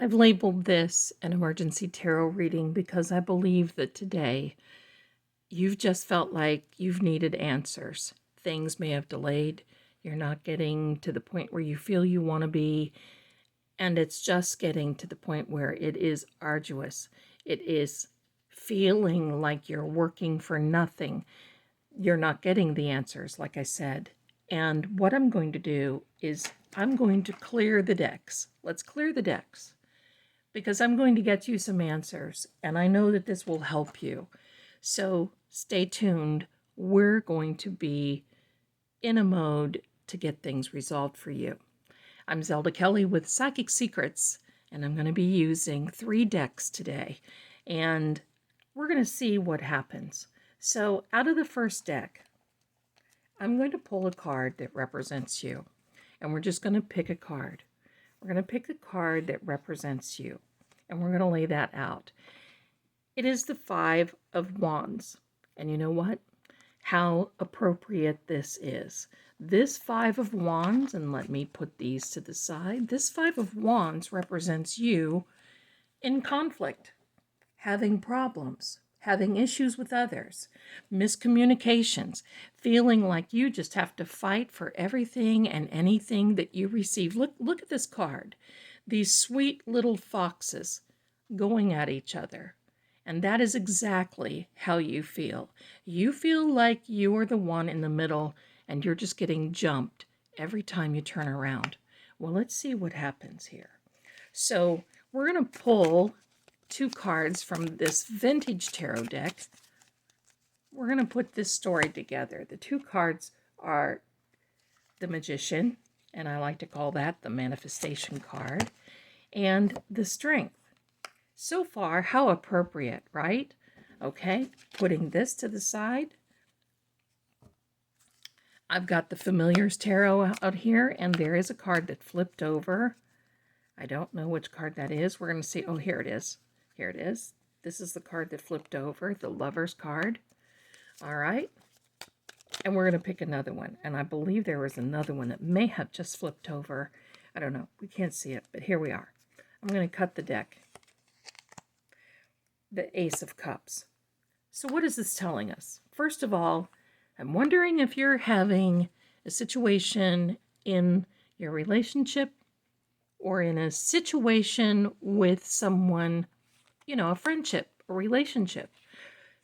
I've labeled this an emergency tarot reading because I believe that today you've just felt like you've needed answers. Things may have delayed. You're not getting to the point where you feel you want to be. And it's just getting to the point where it is arduous. It is feeling like you're working for nothing. You're not getting the answers, like I said. And what I'm going to do is I'm going to clear the decks. Let's clear the decks because I'm going to get you some answers, and I know that this will help you. So stay tuned. We're going to be in a mode to get things resolved for you. I'm Zelda Kelly with Psychic Secrets, and I'm going to be using 3 decks today, and we're going to see what happens. So out of the first deck, I'm going to pull a card that represents you, and we're just going to pick a card. We're going to pick the card that represents you, and we're going to lay that out. It is the 5 of Wands, and you know what? How appropriate this is. This 5 of Wands, and let me put these to the side, this 5 of Wands represents you in conflict, having problems, having issues with others, miscommunications, feeling like you just have to fight for everything and anything that you receive. Look at this card. These sweet little foxes going at each other. And that is exactly how you feel. You feel like you are the one in the middle and you're just getting jumped every time you turn around. Well, let's see what happens here. So we're going to pull 2 cards from this vintage tarot deck. We're going to put this story together. The 2 cards are the Magician, and I like to call that the manifestation card, and the Strength. So far, how appropriate, right? Okay, putting this to the side. I've got the Familiars Tarot out here, and there is a card that flipped over. I don't know which card that is. We're going to see. Oh, here it is. Here it is. This is the card that flipped over, the Lover's card. All right. And we're going to pick another one. And I believe there was another one that may have just flipped over. I don't know. We can't see it, but here we are. I'm going to cut the deck. The Ace of Cups. So what is this telling us? First of all, I'm wondering if you're having a situation in your relationship or in a situation with someone, you know, a friendship, a relationship.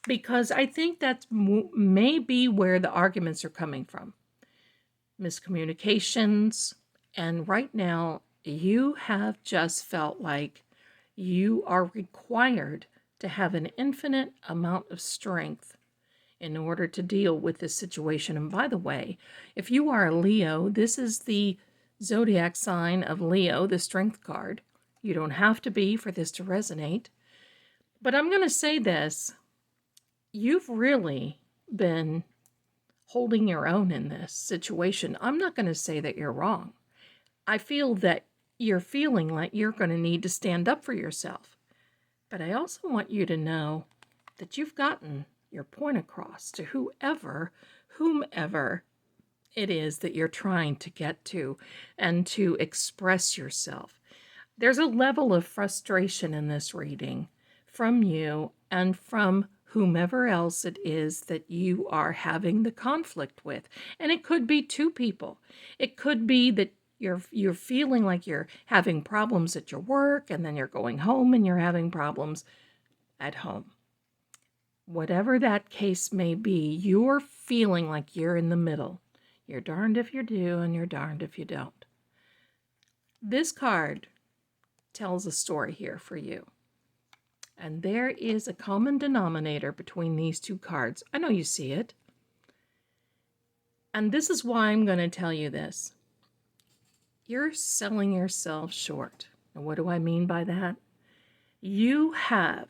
Because I think that may be where the arguments are coming from. Miscommunications. And right now, you have just felt like you are required to have an infinite amount of strength in order to deal with this situation. And by the way, if you are a Leo, this is the zodiac sign of Leo, the Strength card. You don't have to be for this to resonate. But I'm going to say this. You've really been holding your own in this situation. I'm not going to say that you're wrong. I feel that you're feeling like you're going to need to stand up for yourself. But I also want you to know that you've gotten your point across to whomever it is that you're trying to get to and to express yourself. There's a level of frustration in this reading from you and from whomever else it is that you are having the conflict with. And it could be 2 people. It could be that you're feeling like you're having problems at your work, and then you're going home and you're having problems at home. Whatever that case may be, you're feeling like you're in the middle. You're darned if you do, and you're darned if you don't. This card tells a story here for you. And there is a common denominator between these 2 cards. I know you see it. And this is why I'm going to tell you this. You're selling yourself short. And what do I mean by that? You have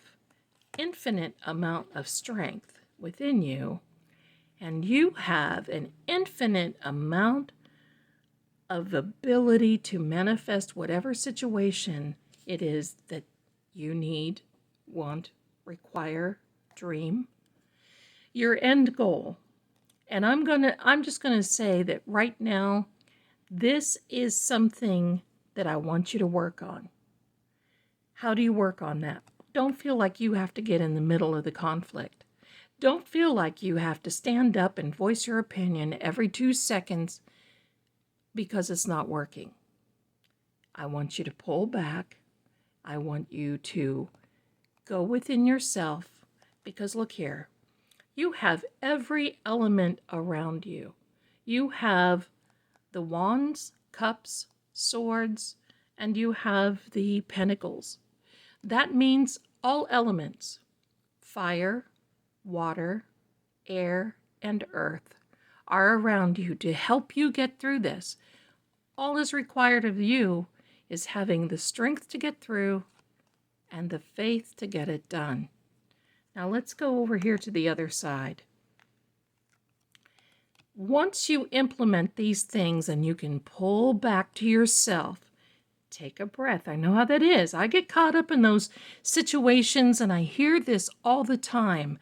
infinite amount of strength within you, and you have an infinite amount of ability to manifest whatever situation it is that you need, want, require, dream, your end goal. And I'm just going to say that right now, this is something that I want you to work on. How do you work on that? Don't feel like you have to get in the middle of the conflict. Don't feel like you have to stand up and voice your opinion every 2 seconds because it's not working. I want you to pull back. I want you to go within yourself, because look here, you have every element around you. You have the wands, cups, swords, and you have the pentacles. That means all elements, fire, water, air, and earth, are around you to help you get through this. All is required of you is having the strength to get through and the faith to get it done. Now let's go over here to the other side. Once you implement these things and you can pull back to yourself, take a breath. I know how that is. I get caught up in those situations, and I hear this all the time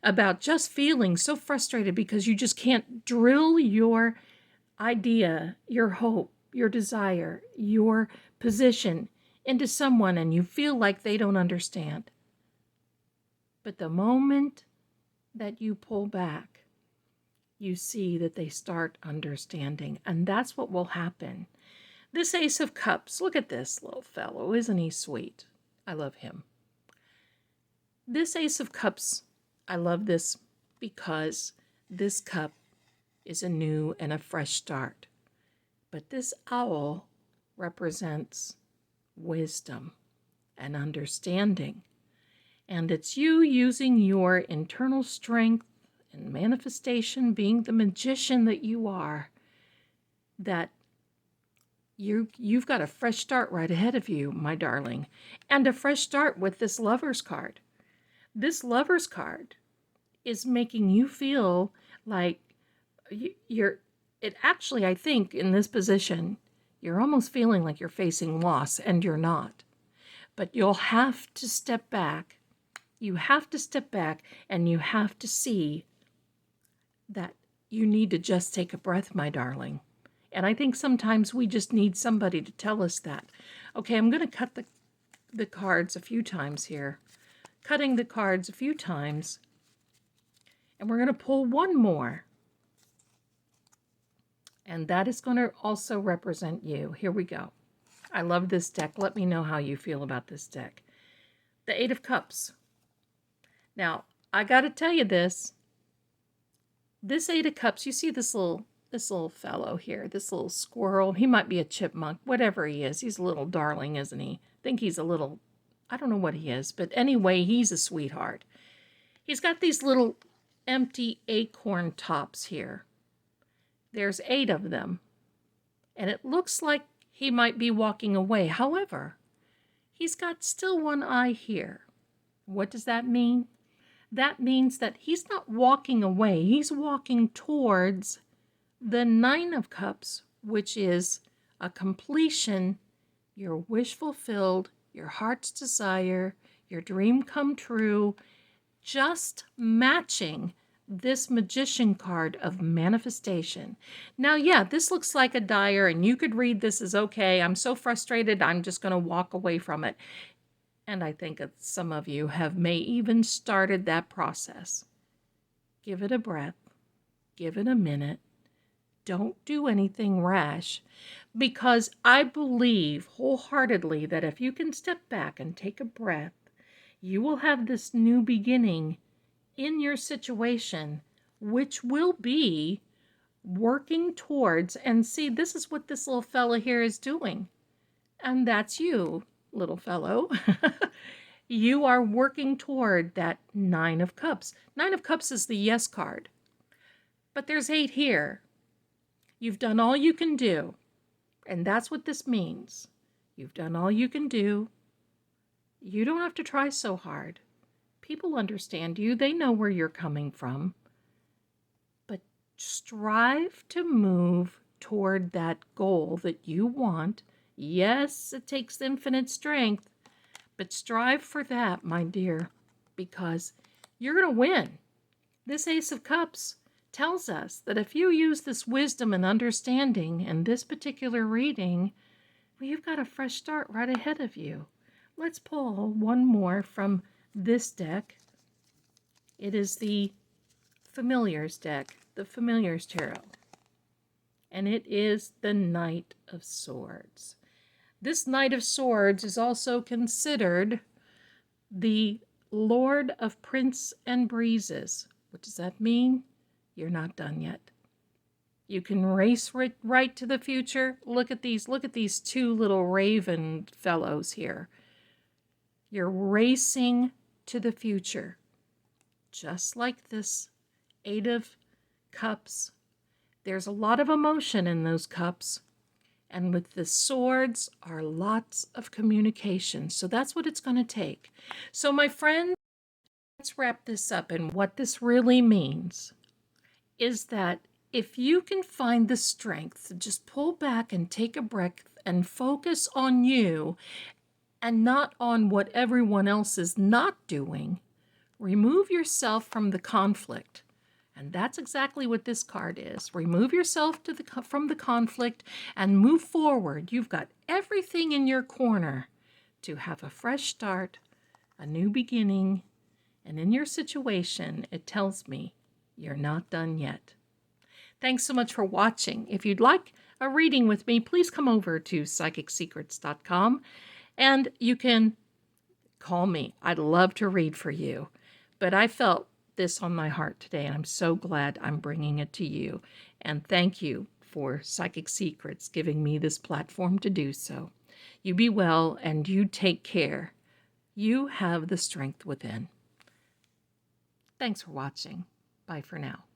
about just feeling so frustrated because you just can't drill your idea, your hope, your desire, your position into someone, and you feel like they don't understand. But the moment that you pull back, you see that they start understanding, and that's what will happen. This Ace of Cups, look at this little fellow. Isn't he sweet? I love him. This Ace of Cups, I love this because this cup is a new and a fresh start. But this owl represents wisdom and understanding. And it's you using your internal strength and manifestation, being the magician that you are, that you've got a fresh start right ahead of you, my darling. And a fresh start with this Lover's card. This Lover's card is making you feel like it actually, I think, in this position, you're almost feeling like you're facing loss, and you're not. But you'll have to step back. You have to step back, and you have to see that you need to just take a breath, my darling. And I think sometimes we just need somebody to tell us that. Okay, I'm going to cut the cards a few times here. Cutting the cards a few times. And we're going to pull one more. And that is going to also represent you. Here we go. I love this deck. Let me know how you feel about this deck. The Eight of Cups. Now, I got to tell you this. This Eight of Cups, you see this little fellow here, this little squirrel. He might be a chipmunk, whatever he is. He's a little darling, isn't he? I think he's a little, I don't know what he is, but anyway, he's a sweetheart. He's got these little empty acorn tops here. There's 8 of them, and it looks like he might be walking away. However, he's got still one eye here. What does that mean? That means that he's not walking away. He's walking towards the 9 of Cups, which is a completion, your wish fulfilled, your heart's desire, your dream come true, just matching this Magician card of manifestation. Now, yeah, this looks like a dire, and you could read this as, okay, I'm so frustrated, I'm just going to walk away from it. And I think that some of you may even started that process. Give it a breath. Give it a minute. Don't do anything rash, because I believe wholeheartedly that if you can step back and take a breath, you will have this new beginning in your situation, which will be working towards, and see, this is what this little fella here is doing. And that's you, little fellow. You are working toward that 9 of Cups. 9 of Cups is the yes card. But there's 8 here. You've done all you can do. And that's what this means. You've done all you can do. You don't have to try so hard. People understand you. They know where you're coming from. But strive to move toward that goal that you want. Yes, it takes infinite strength, but strive for that, my dear, because you're going to win. This Ace of Cups tells us that if you use this wisdom and understanding in this particular reading, well, you've got a fresh start right ahead of you. let's pull one more from this deck. It is the Familiars deck, the Familiars Tarot. And it is the Knight of Swords. This Knight of Swords is also considered the Lord of Prince and Breezes. What does that mean? You're not done yet. You can race right to the future. Look at these two little raven fellows here. You're racing to the future. Just like this Eight of Cups. There's a lot of emotion in those cups. And with the swords are lots of communication. So that's what it's going to take. So my friends, let's wrap this up. And what this really means is that if you can find the strength to just pull back and take a breath and focus on you and not on what everyone else is not doing, remove yourself from the conflict. And that's exactly what this card is. Remove yourself from the conflict and move forward. You've got everything in your corner to have a fresh start, a new beginning. And in your situation, it tells me you're not done yet. Thanks so much for watching. If you'd like a reading with me, please come over to psychicsecrets.com and you can call me. I'd love to read for you. But I felt this on my heart today, and I'm so glad I'm bringing it to you. And thank you for Psychic Secrets giving me this platform to do so. You be well, and you take care. You have the strength within. Thanks for watching. Bye for now.